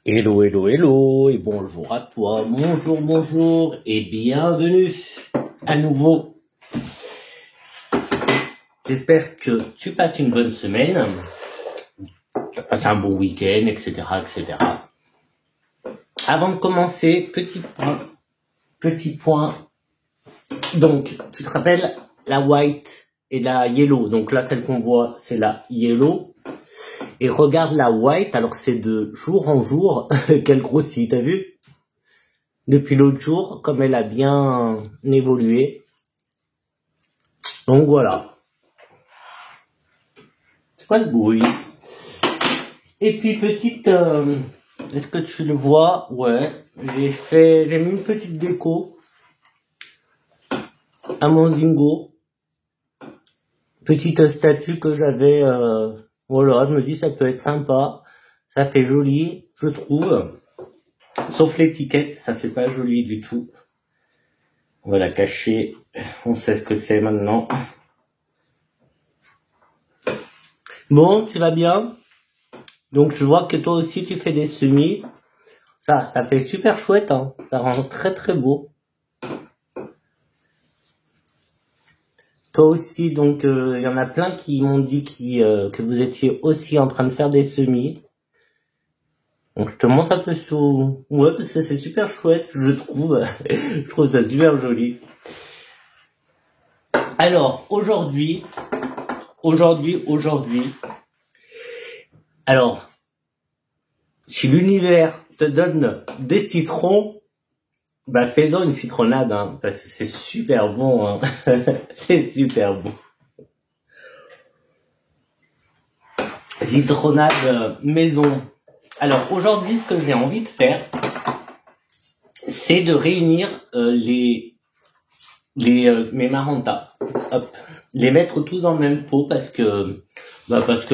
Hello, hello, hello, et bonjour à toi, bonjour, et bienvenue à nouveau. J'espère que tu passes une bonne semaine, tu as passé un bon week-end, etc., etc. Avant de commencer, petit point. Donc, tu te rappelles la white et la yellow. Donc là, celle qu'on voit, c'est la yellow. Et regarde la white, alors c'est de jour en jour qu'elle grossit, t'as vu? Depuis l'autre jour, comme elle a bien évolué. Donc voilà. C'est quoi ce bruit? Et puis petite, est-ce que tu le vois? Ouais, j'ai mis une petite déco à mon Zingo. Petite statue que j'avais, voilà, je me dis ça peut être sympa. Ça fait joli, je trouve. Sauf l'étiquette, ça fait pas joli du tout. On va la cacher, on sait ce que c'est maintenant. Bon, tu vas bien? Donc je vois que toi aussi tu fais des semis. Ça fait super chouette, hein. Ça rend très très beau. Toi aussi, donc il y en a plein qui m'ont dit que vous étiez aussi en train de faire des semis. Donc je te montre un peu sous. Ouais, parce que c'est super chouette, je trouve. Je trouve ça super joli. Alors aujourd'hui. Alors, si l'univers te donne des citrons, bah fais-en une citronnade, hein, parce que c'est super bon, hein. C'est super bon. Citronnade maison. Alors aujourd'hui, ce que j'ai envie de faire, c'est de réunir mes marantas, hop, les mettre tous dans le même pot parce que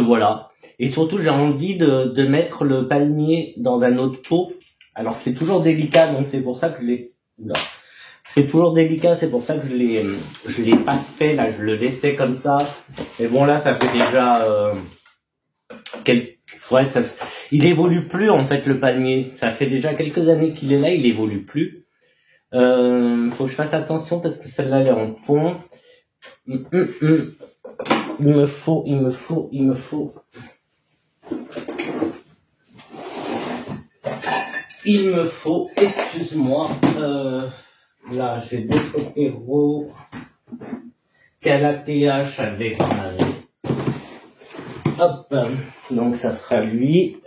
voilà. Et surtout, j'ai envie de mettre le palmier dans un autre pot. Alors c'est toujours délicat, donc c'est pour ça que c'est toujours délicat, c'est pour ça que je l'ai pas fait là, je le laissais comme ça. Mais bon là, ça fait déjà il évolue plus en fait le palmier. Ça fait déjà quelques années qu'il est là, il évolue plus. Faut que je fasse attention parce que celle-là elle est en pont. Il me faut, excuse-moi, là j'ai d'autres héros qu'à la TH avec Marie. Hop, donc ça sera lui.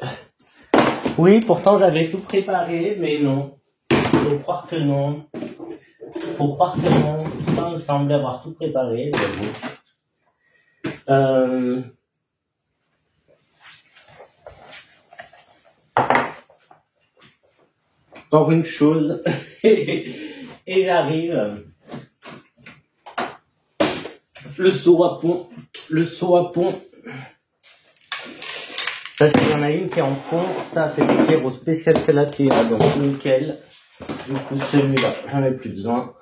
Oui, pourtant j'avais tout préparé, mais non. Faut croire que non. Ça me semblait avoir tout préparé, mais bon. Encore une chose, et j'arrive. Le seau à pont. Parce qu'il y en a une qui est en pont, ça c'est des terreaux spécial Calathea, donc nickel. Du coup celui-là, j'en ai plus besoin.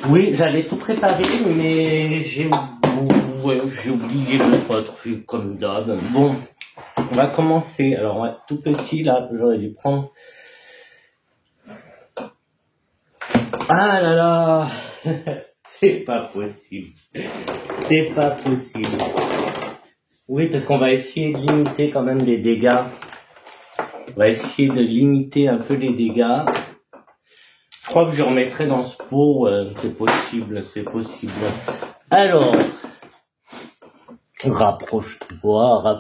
Oui, j'allais tout préparer, mais j'ai oublié le trois trucs comme d'hab. Bon, on va commencer. Alors, ouais, tout petit là, j'aurais dû prendre. Ah là là, c'est pas possible. Oui, parce qu'on va essayer de limiter quand même les dégâts. On va essayer de limiter un peu les dégâts. Je crois que je remettrai dans ce pot. C'est possible. Alors, rapproche-toi.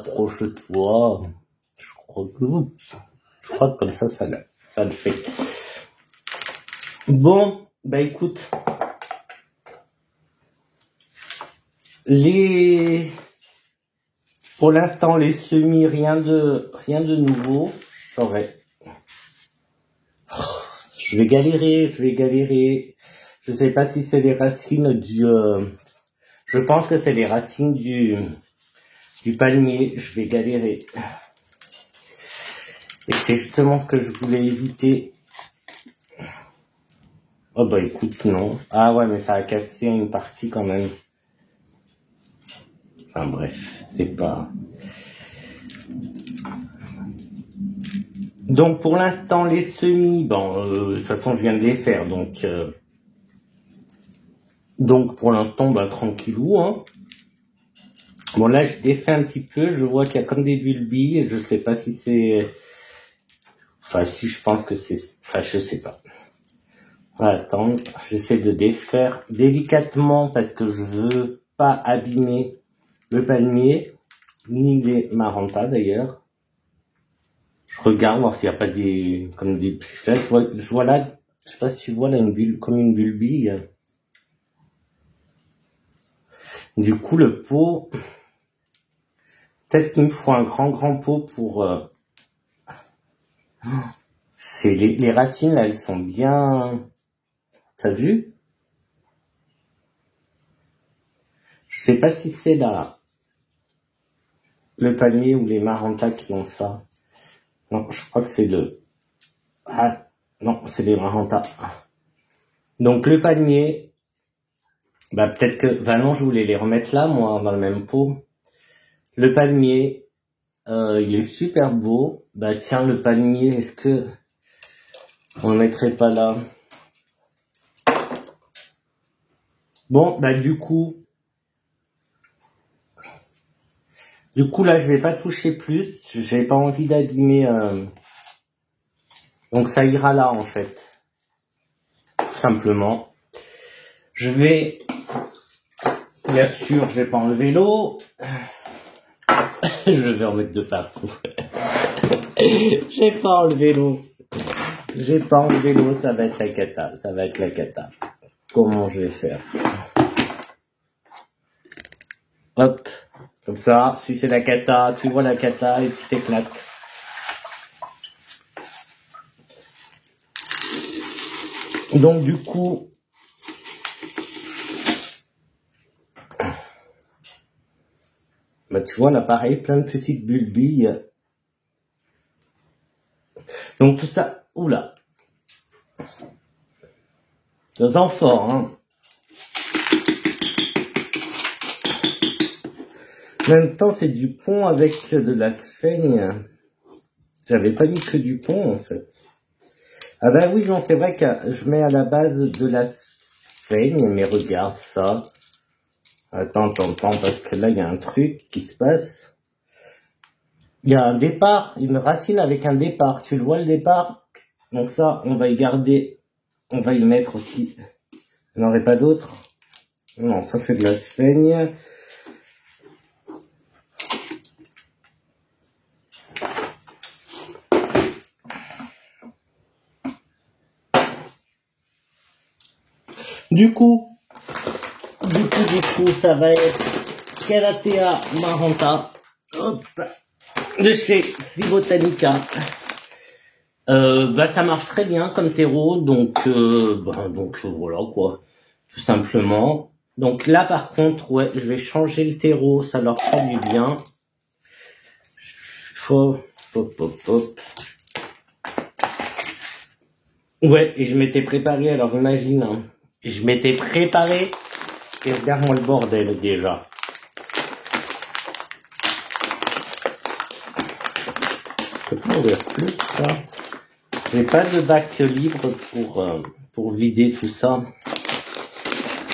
Je crois que comme ça le fait. Bon, bah écoute. Pour l'instant, les semis, rien de nouveau. Je vais galérer. Je sais pas si c'est les racines je pense que c'est les racines du palmier. Je vais galérer. Et c'est justement ce que je voulais éviter. Oh bah écoute, non. Ah ouais, mais ça a cassé une partie quand même. Enfin bref, c'est pas... Donc pour l'instant les semis, bon, de toute façon je viens de les faire, donc pour l'instant bah, tranquillou. Hein. Bon là je défais un petit peu, je vois qu'il y a comme des bulbilles, je sais pas si c'est, enfin si je pense que c'est, enfin je sais pas. Attends, j'essaie de défaire délicatement parce que je veux pas abîmer le palmier, ni les marantas d'ailleurs. Je regarde voir s'il n'y a pas des, comme des, là, je vois là, je sais pas si tu vois là une bulle, comme une bulbille. Du coup le pot, peut-être qu'il me faut un grand pot pour, c'est les racines là, elles sont bien, t'as vu? Je sais pas si c'est là, le palmier ou les marantas qui ont ça. Non, je crois que c'est le, ah, non, c'est les marantas. Donc le palmier, bah peut-être que, bah non, je voulais les remettre là, moi, dans le même pot. Le palmier, il est super beau. Bah tiens, le palmier, est-ce que on le mettrait pas là? Bon, bah du coup là, je vais pas toucher plus. J'ai pas envie d'abîmer. Donc ça ira là en fait, tout simplement. Je vais, bien sûr, je vais pas enlever l'eau. Je vais en mettre de partout. J'ai pas enlevé l'eau. J'ai pas enlevé l'eau, ça va être la cata. Ça va être la cata. Comment je vais faire? Hop. Comme ça, si c'est la cata, tu vois la cata et tu t'éclates. Donc du coup, bah tu vois, on a pareil, plein de petites bulbilles. Donc tout ça, oula. Ça sent fort, hein. En même temps, c'est du pont avec de la sphaigne. J'avais pas mis que du pont, en fait. Ah bah oui, non, c'est vrai que je mets à la base de la sphaigne, mais regarde ça. Attends, parce que là, il y a un truc qui se passe. Il y a un départ, une racine avec un départ. Tu le vois, le départ? Donc ça, on va y garder. On va y mettre aussi. Il n'y en aurait pas d'autre? Non, ça c'est de la sphaigne. Du coup, ça va être Calathea maranta, hop, de chez Phybotanica. Bah ça marche très bien comme terreau, donc voilà quoi, tout simplement. Donc là par contre, ouais, je vais changer le terreau, ça leur fait du bien. Hop. Ouais, et je m'étais préparé, alors imagine, hein, je m'étais préparé, et regarde-moi le bordel déjà. Je peux pas ouvrir plus ça. J'ai pas de bac libre pour vider tout ça.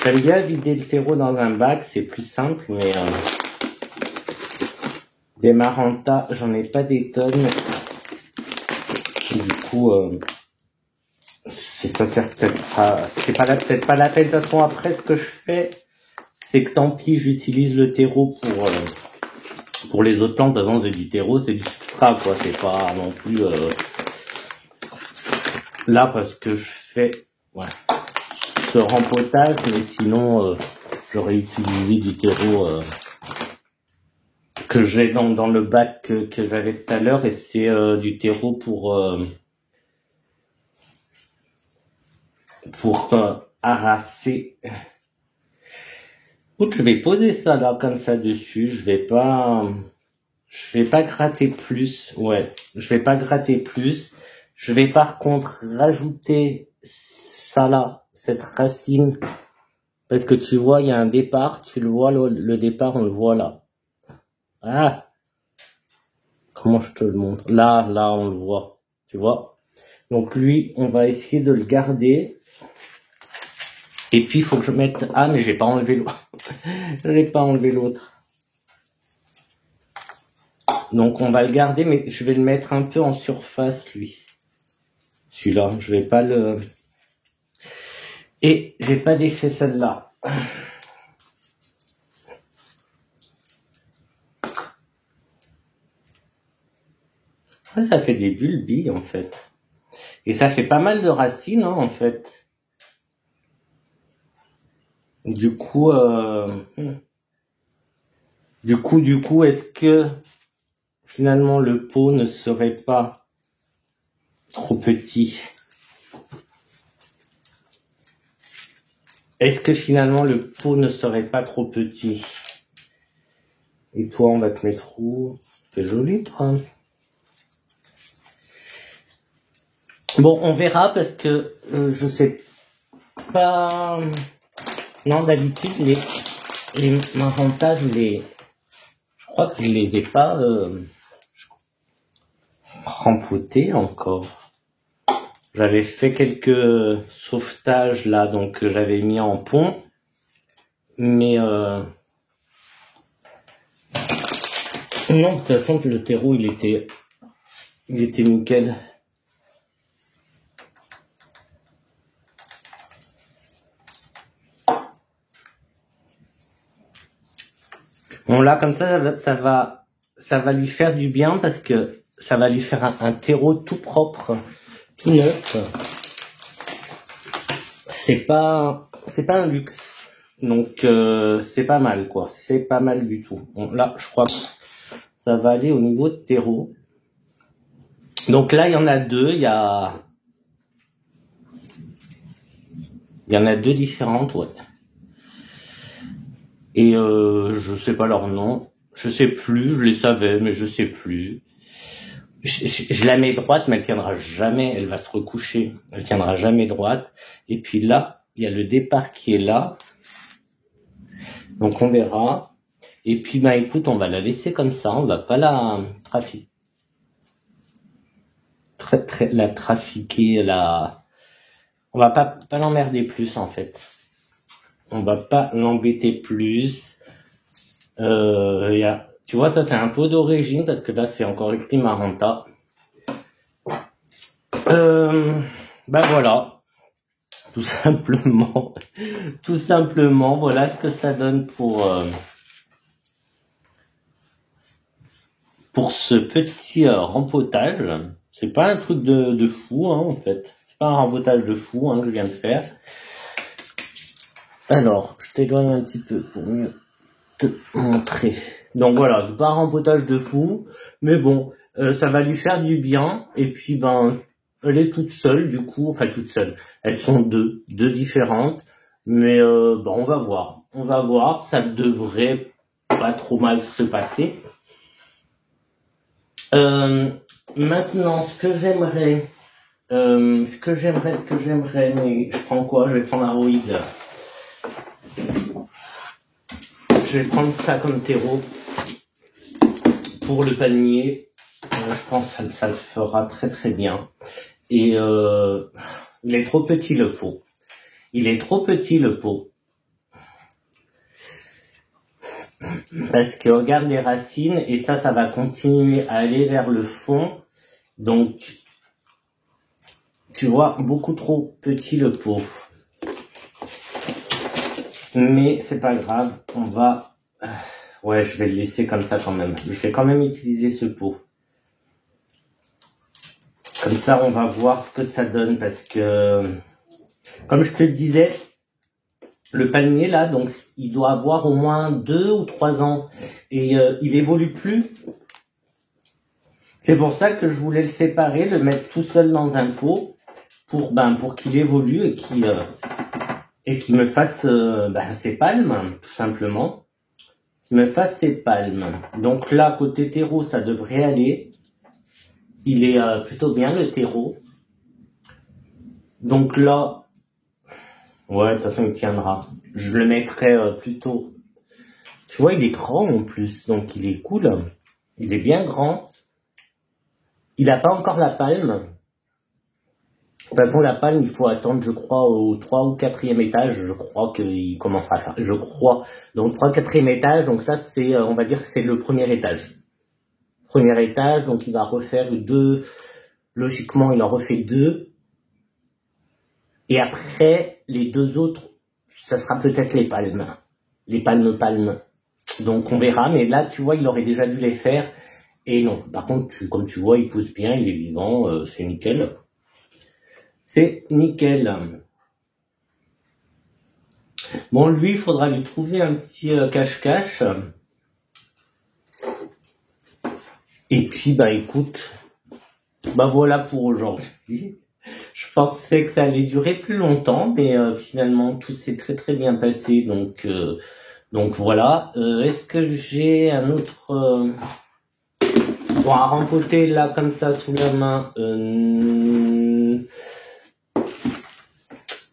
J'aime bien vider le terreau dans un bac, c'est plus simple, mais des marantas, j'en ai pas des tonnes. Du coup, ça sert peut-être pas, c'est pas peut-être pas la peine. De toute façon, après, ce que je fais, c'est que tant pis, j'utilise le terreau pour les autres plantes. De toute façon, c'est du terreau, c'est du substrat, quoi. C'est pas non plus là parce que je fais ce rempotage, mais sinon, j'aurais utilisé du terreau que j'ai dans le bac que j'avais tout à l'heure, et c'est du terreau pour harasser. Donc je vais poser ça là comme ça dessus, je vais pas gratter plus, je vais pas gratter plus. Je vais par contre rajouter ça là, cette racine, parce que tu vois, il y a un départ, tu le vois, le départ, on le voit là. Ah, comment je te le montre? Là, on le voit. tu vois. Donc lui, on va essayer de le garder. Et puis, il faut que je mette... Ah, mais j'ai pas enlevé l'autre. J'ai pas enlevé l'autre. Donc, on va le garder, mais je vais le mettre un peu en surface, lui. Celui-là, je vais pas le... Et j'ai pas défait celle-là. Ça fait des bulbilles, en fait. Et ça fait pas mal de racines, hein, en fait. Du coup, est-ce que finalement le pot ne serait pas trop petit? Est-ce que finalement le pot ne serait pas trop petit? Et toi, on va te mettre où? C'est joli, toi. Bon, on verra parce que je sais pas. Non, d'habitude les marantas, je crois que je les ai pas rempotés encore. J'avais fait quelques sauvetages là, donc que j'avais mis en pont, mais non, de toute façon le terreau il était nickel. Bon là comme ça va lui faire du bien parce que ça va lui faire un terreau tout propre, tout neuf. C'est pas un luxe, donc c'est pas mal quoi, c'est pas mal du tout. Bon, là je crois que ça va aller au niveau de terreau. Donc là il y en a deux, il y en a deux différentes, ouais. Et je sais pas leur nom, je sais plus, je les savais mais je sais plus. Je la mets droite mais elle tiendra jamais, elle va se recoucher, elle tiendra jamais droite. Et puis là, il y a le départ qui est là. Donc on verra. Et puis bah écoute, on va la laisser comme ça, on va pas la trafiquer. La trafiquer, on va pas l'emmerder plus en fait. On va pas l'embêter plus. Tu vois, ça c'est un pot d'origine parce que là c'est encore écrit Maranta. Ben voilà, tout simplement, voilà ce que ça donne pour ce petit rempotage. C'est pas un truc de fou, hein, en fait. C'est pas un rempotage de fou hein, que je viens de faire. Alors, je t'éloigne un petit peu pour mieux te montrer. Donc voilà, c'est pas un rempotage de fou, mais bon, ça va lui faire du bien. Et puis ben, elle est toute seule du coup, enfin toute seule. Elles sont deux différentes, mais ben, on va voir. Ça devrait pas trop mal se passer. Maintenant, ce que j'aimerais, mais je prends quoi? Je vais prendre un Roïd. Je vais prendre ça comme terreau pour le panier. Je pense que ça le fera très très bien. Et il est trop petit le pot. Parce que regarde les racines et ça va continuer à aller vers le fond. Donc, tu vois, beaucoup trop petit le pot. Mais c'est pas grave, on va... Ouais, je vais le laisser comme ça quand même. Je vais quand même utiliser ce pot. Comme ça, on va voir ce que ça donne parce que... Comme je te le disais, le palmier là, donc il doit avoir au moins 2 ou 3 ans. Et il évolue plus. C'est pour ça que je voulais le séparer, le mettre tout seul dans un pot pour qu'il évolue et qu'il me fasse ses palmes, tout simplement. Qu'il me fasse ses palmes. Donc là, côté terreau, ça devrait aller. Il est plutôt bien, le terreau. Donc là, ouais, de toute façon, il tiendra. Je le mettrai plutôt... Tu vois, il est grand en plus, donc il est cool. Il est bien grand. Il n'a pas encore la palme. toute façon, la palme, il faut attendre, je crois, au 3 ou 4e étage. Je crois qu'il commencera à faire. Je crois. Donc, 3 4e étage. Donc, ça, c'est, on va dire que c'est le premier étage. Premier étage. Donc, il va refaire 2. Logiquement, il en refait 2. Et après, les 2 autres, ça sera peut-être les palmes. Les palmes. Donc, on verra. Mais là, tu vois, il aurait déjà dû les faire. Et non. Par contre, comme tu vois, il pousse bien, il est vivant. C'est nickel. C'est nickel. Bon, lui, il faudra lui trouver un petit cache-cache. Et puis, bah écoute, bah voilà pour aujourd'hui. Je pensais que ça allait durer plus longtemps, mais finalement, tout s'est très très bien passé. Donc voilà. Est-ce que j'ai un autre... Bon, à rempoter là, comme ça, sous la main...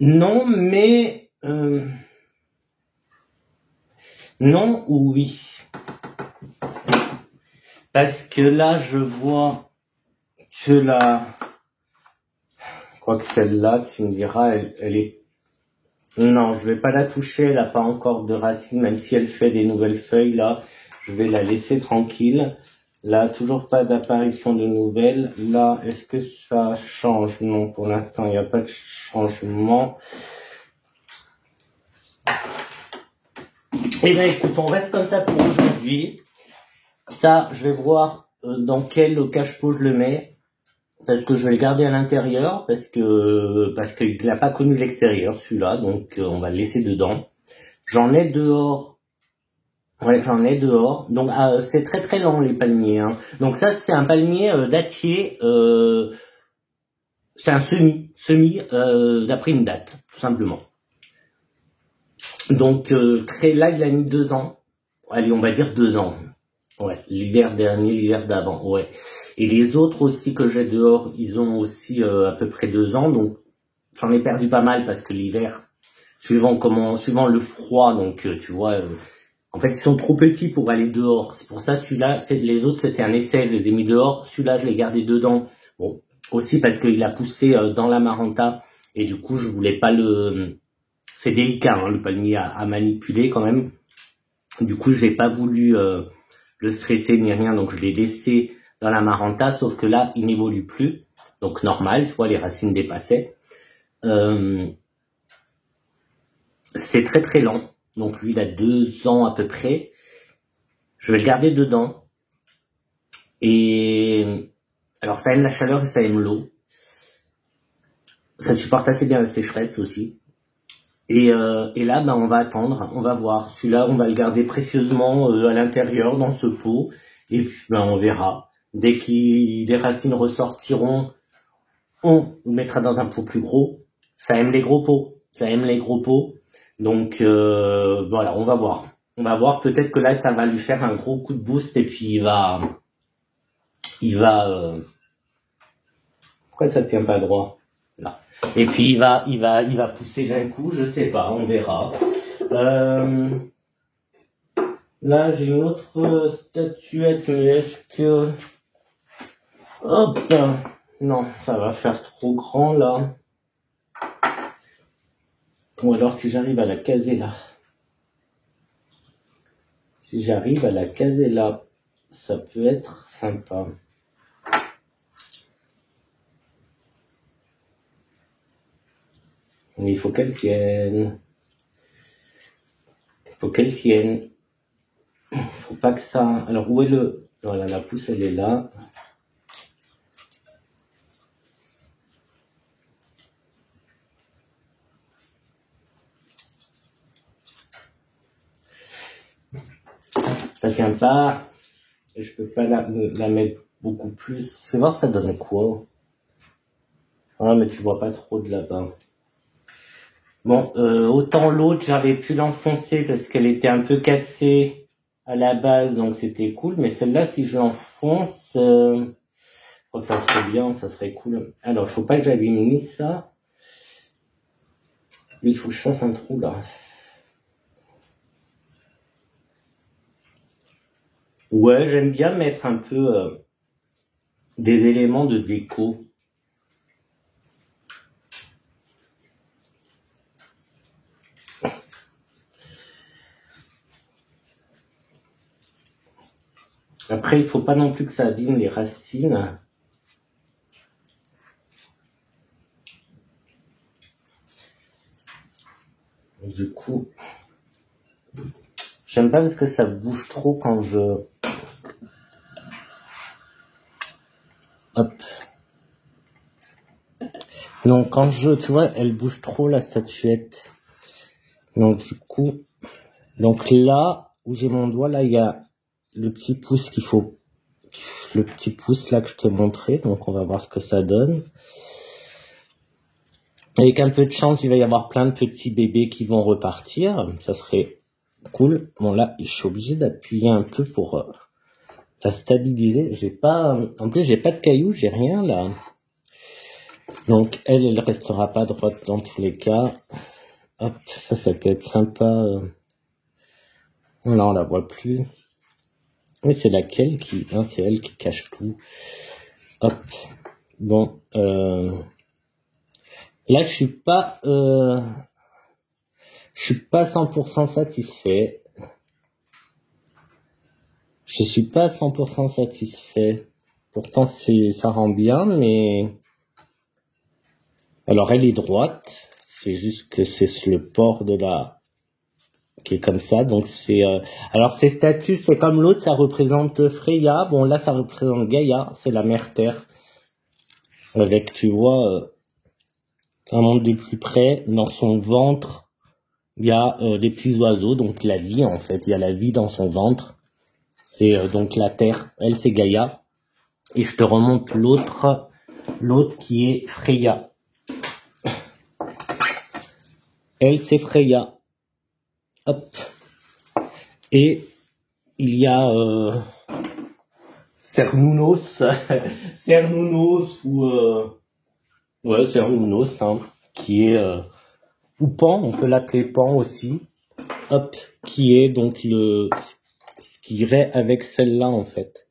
Non, mais... Non ou oui. Parce que là, je vois que la... Je crois que celle-là, tu me diras, elle est... Non, je vais pas la toucher, elle n'a pas encore de racines, même si elle fait des nouvelles feuilles, là. Je vais la laisser tranquille. Là, toujours pas d'apparition de nouvelles. Là, est-ce que ça change? Non, pour l'instant, il n'y a pas de changement. Eh bien, écoute, on reste comme ça pour aujourd'hui. Ça, je vais voir dans quel cache-pot je le mets. Parce que je vais le garder à l'intérieur, parce qu'il n'a pas connu l'extérieur, celui-là. Donc, on va le laisser dedans. J'en ai dehors. Ouais, j'en ai dehors. Donc, c'est très très lent, les palmiers. Hein. Donc, ça, c'est un palmier dattier. C'est un semi d'après une date, tout simplement. Donc, là, il a mis 2 ans. Allez, on va dire 2 ans. Ouais, l'hiver dernier, l'hiver d'avant, ouais. Et les autres aussi que j'ai dehors, ils ont aussi à peu près 2 ans. Donc, j'en ai perdu pas mal parce que l'hiver, suivant le froid, donc tu vois... en fait, ils sont trop petits pour aller dehors. C'est pour ça, celui-là, les autres, c'était un essai, je les ai mis dehors. Celui-là, je l'ai gardé dedans. Bon, aussi parce qu'il a poussé dans la Maranta. Et du coup, je voulais pas le... C'est délicat, hein, le palmier à manipuler quand même. Du coup, j'ai pas voulu le stresser ni rien. Donc, je l'ai laissé dans la Maranta. Sauf que là, il n'évolue plus. Donc, normal, tu vois, les racines dépassaient. C'est très très lent. Donc lui, il a 2 ans à peu près. Je vais le garder dedans. Et alors ça aime la chaleur et ça aime l'eau. Ça supporte assez bien la sécheresse aussi. Et là, ben, on va attendre, on va voir. Celui-là, on va le garder précieusement à l'intérieur, dans ce pot. Et puis, ben, on verra. Dès que les racines ressortiront, on le mettra dans un pot plus gros. Ça aime les gros pots. Donc voilà, on va voir. On va voir, peut-être que là, ça va lui faire un gros coup de boost et puis il va pourquoi ça tient pas droit? Là. Et puis il va pousser d'un coup, je sais pas, on verra. Là, j'ai une autre statuette, mais est-ce que... Hop! Non, ça va faire trop grand, là. Ou alors, si j'arrive à la caser là. Si j'arrive à la caser là, ça peut être sympa. Mais il faut qu'elle tienne. Faut pas que ça... Alors, où est le... Voilà, la pousse, elle est là. Ça tient pas. Et je peux pas la mettre beaucoup plus. Fais voir, ça donne quoi? Ah, mais tu vois pas trop de là-bas. Bon, autant l'autre, j'avais pu l'enfoncer parce qu'elle était un peu cassée à la base, donc c'était cool. Mais celle-là, si je l'enfonce, je crois que ça serait bien, ça serait cool. Alors, il faut pas que j'abîme ça. Lui, il faut que je fasse un trou là. Ouais, j'aime bien mettre un peu des éléments de déco. Après, il faut pas non plus que ça abîme les racines. Du coup, j'aime pas parce que ça bouge trop quand je... Hop. Donc quand tu vois, elle bouge trop la statuette. Donc du coup, donc là où j'ai mon doigt, là il y a le petit pouce le petit pouce là que je te montrais. Donc on va voir ce que ça donne. Avec un peu de chance, il va y avoir plein de petits bébés qui vont repartir. Ça serait cool. Bon là, je suis obligé d'appuyer un peu pour la stabiliser. En plus j'ai pas de cailloux, j'ai rien là. Donc elle restera pas droite dans tous les cas. Hop, ça peut être sympa. Là, on la voit plus. Mais c'est laquelle c'est elle qui cache tout. Hop. Bon, là, je suis pas 100% satisfait. Je suis pas 100% satisfait. Pourtant, ça rend bien, mais... Alors, elle est droite. C'est juste que c'est le port de qui est comme ça. Donc, alors, ces statues, c'est comme l'autre, ça représente Freya. Bon, là, ça représente Gaïa. C'est la mère terre. Avec, tu vois, quand on monte de plus près, dans son ventre, il y a des petits oiseaux. Donc, la vie, en fait. Il y a la vie dans son ventre. C'est donc la terre. Elle, c'est Gaïa. Et je te remonte l'autre qui est Freya. Elle, c'est Freya. Hop. Et il y a Cernunnos ou Cernunnos, hein, qui est ou Pan, on peut l'appeler Pan aussi. Hop, qui est donc ce qui irait avec celle-là en fait.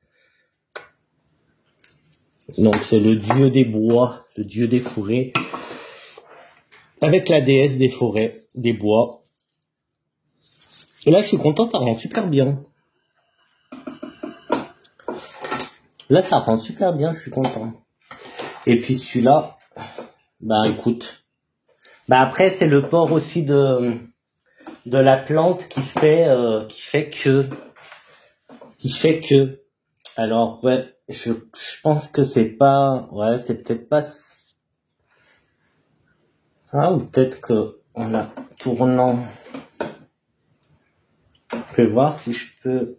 Donc c'est le dieu des bois, le dieu des forêts, avec la déesse des forêts, des bois. Et là, je suis content, ça rend super bien. Là, ça rend super bien, je suis content. Et puis celui-là, bah écoute. Bah après, c'est le port aussi de la plante qui fait que. Alors, ouais, je pense que c'est peut-être pas... Ah, ou peut-être que en la tournant... Je vais voir si je peux...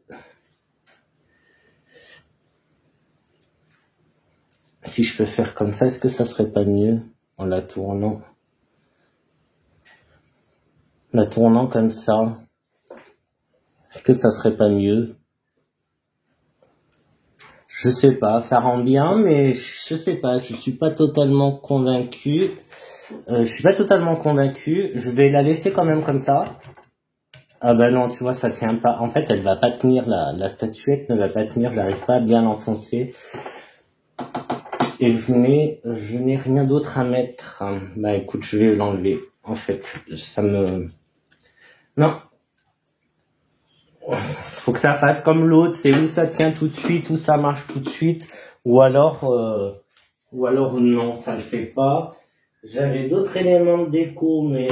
Si je peux faire comme ça, est-ce que ça serait pas mieux en la tournant? La tournant comme ça. Est-ce que ça serait pas mieux? Je sais pas, ça rend bien, mais je sais pas, je suis pas totalement convaincu. Je vais la laisser quand même comme ça. Ah ben non, tu vois, ça tient pas. En fait, elle va pas tenir, la statuette ne va pas tenir, j'arrive pas à bien l'enfoncer. Et je n'ai rien d'autre à mettre. Bah écoute, je vais l'enlever. En fait, non. Faut que ça fasse comme l'autre, c'est où ça tient tout de suite, où ça marche tout de suite. Ou alors non, ça le fait pas. J'avais d'autres éléments de déco, mais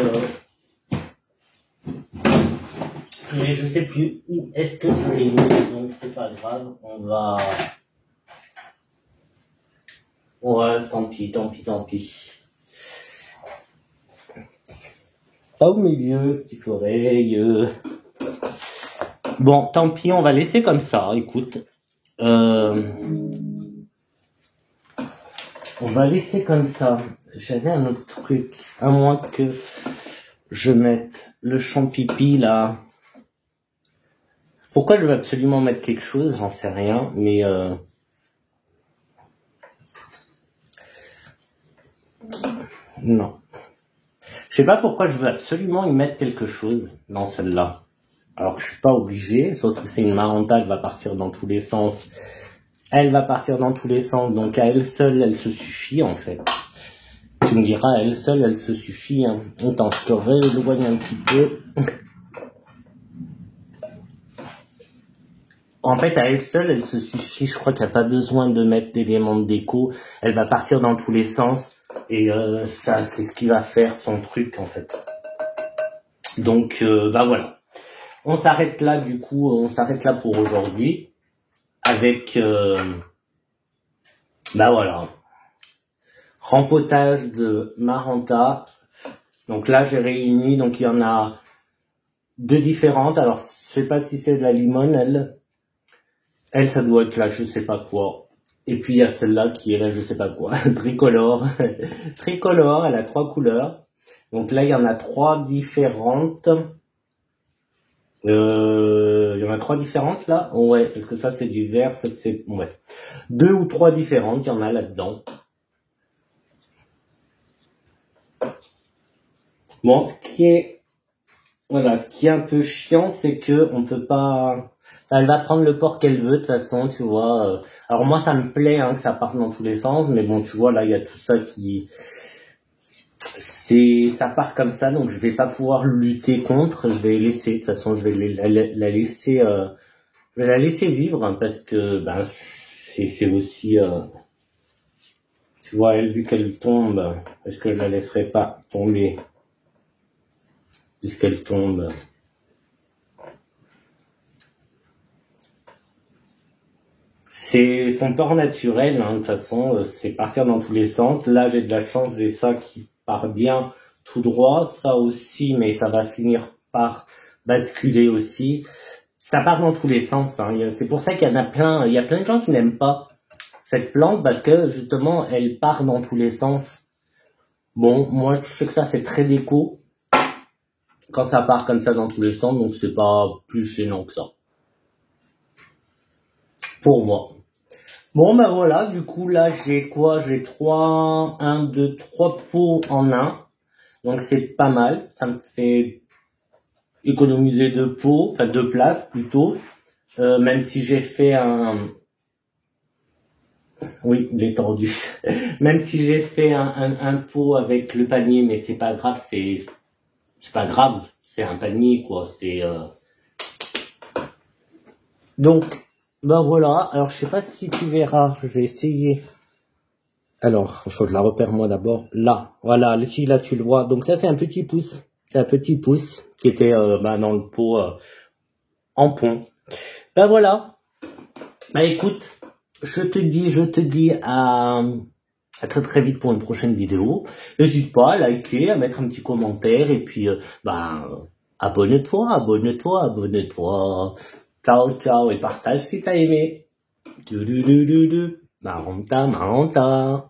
je sais plus où est-ce que je les mets, donc c'est pas grave, tant pis. Pas au milieu, petite oreille. Bon, tant pis, on va laisser comme ça, écoute. On va laisser comme ça. J'avais un autre truc, à moins que je mette le champ-pipi là. Pourquoi je veux absolument mettre quelque chose, j'en sais rien, mais non. Je sais pas pourquoi je veux absolument y mettre quelque chose dans celle-là. Alors que je suis pas obligé, surtout que c'est une maranta, elle va partir dans tous les sens. Donc à elle seule, elle se suffit en fait. Tu me diras, à elle seule, elle se suffit. Hein. Attends, je te rééloigne un petit peu. En fait, à elle seule, elle se suffit. Je crois qu'il n'y a pas besoin de mettre d'éléments de déco. Elle va partir dans tous les sens. Et ça, c'est ce qui va faire son truc, en fait. Donc, bah voilà. On s'arrête là, du coup. On s'arrête là pour aujourd'hui. Avec, bah voilà. Rempotage de Maranta. Donc là, j'ai réuni. Donc, il y en a 2 différentes. Alors, je sais pas si c'est de la limonne, elle, ça doit être là, je sais pas quoi. Et puis il y a celle-là qui est là, je sais pas quoi. Tricolore. Tricolore, elle a 3 couleurs. Donc là, il y en a 3 différentes. Il y en a 3 différentes là. Ouais, parce que ça c'est du vert, ça c'est... Ouais. 2 ou 3 différentes, il y en a là-dedans. Bon, ce qui est un peu chiant, c'est que on peut pas... Elle va prendre le port qu'elle veut, de toute façon, tu vois. Alors moi, ça me plaît que ça parte dans tous les sens, mais bon, tu vois, là, il y a tout ça qui... Ça part comme ça, donc je vais pas pouvoir lutter contre, je vais laisser, de toute façon, je vais la laisser... je vais la laisser vivre, parce que, ben, c'est aussi... tu vois, elle, vu qu'elle tombe, est-ce que je la laisserai pas tomber puisqu'elle tombe? C'est son port naturel, de toute façon, c'est partir dans tous les sens. Là, j'ai de la chance, j'ai ça qui part bien tout droit, ça aussi, mais ça va finir par basculer aussi. Ça part dans tous les sens, C'est pour ça qu'il y en a plein, il y a plein de gens qui n'aiment pas cette plante parce que, justement, elle part dans tous les sens. Bon, moi, je sais que ça fait très déco quand ça part comme ça dans tous les sens, donc c'est pas plus gênant que ça. Pour moi. Bon, ben voilà, du coup, là, j'ai quoi? J'ai 3 pots en un. Donc, c'est pas mal. Ça me fait économiser 2 pots, enfin 2 places plutôt. Même si j'ai fait oui, il est tordu. Même si j'ai fait un pot avec le panier, mais c'est pas grave, c'est pas grave. C'est un panier, quoi. Donc, ben voilà. Alors, je sais pas si tu verras. Je vais essayer. Alors, faut que je la repère moi d'abord. Là, voilà. Ici, là, tu le vois. Donc ça, c'est un petit pouce. C'est un petit pouce qui était dans le pot en pont. Ben voilà. Ben écoute, je te dis à très très vite pour une prochaine vidéo. N'hésite pas à liker, à mettre un petit commentaire et puis abonne-toi. Ciao, ciao et partage si t'as aimé. Maranta, maranta.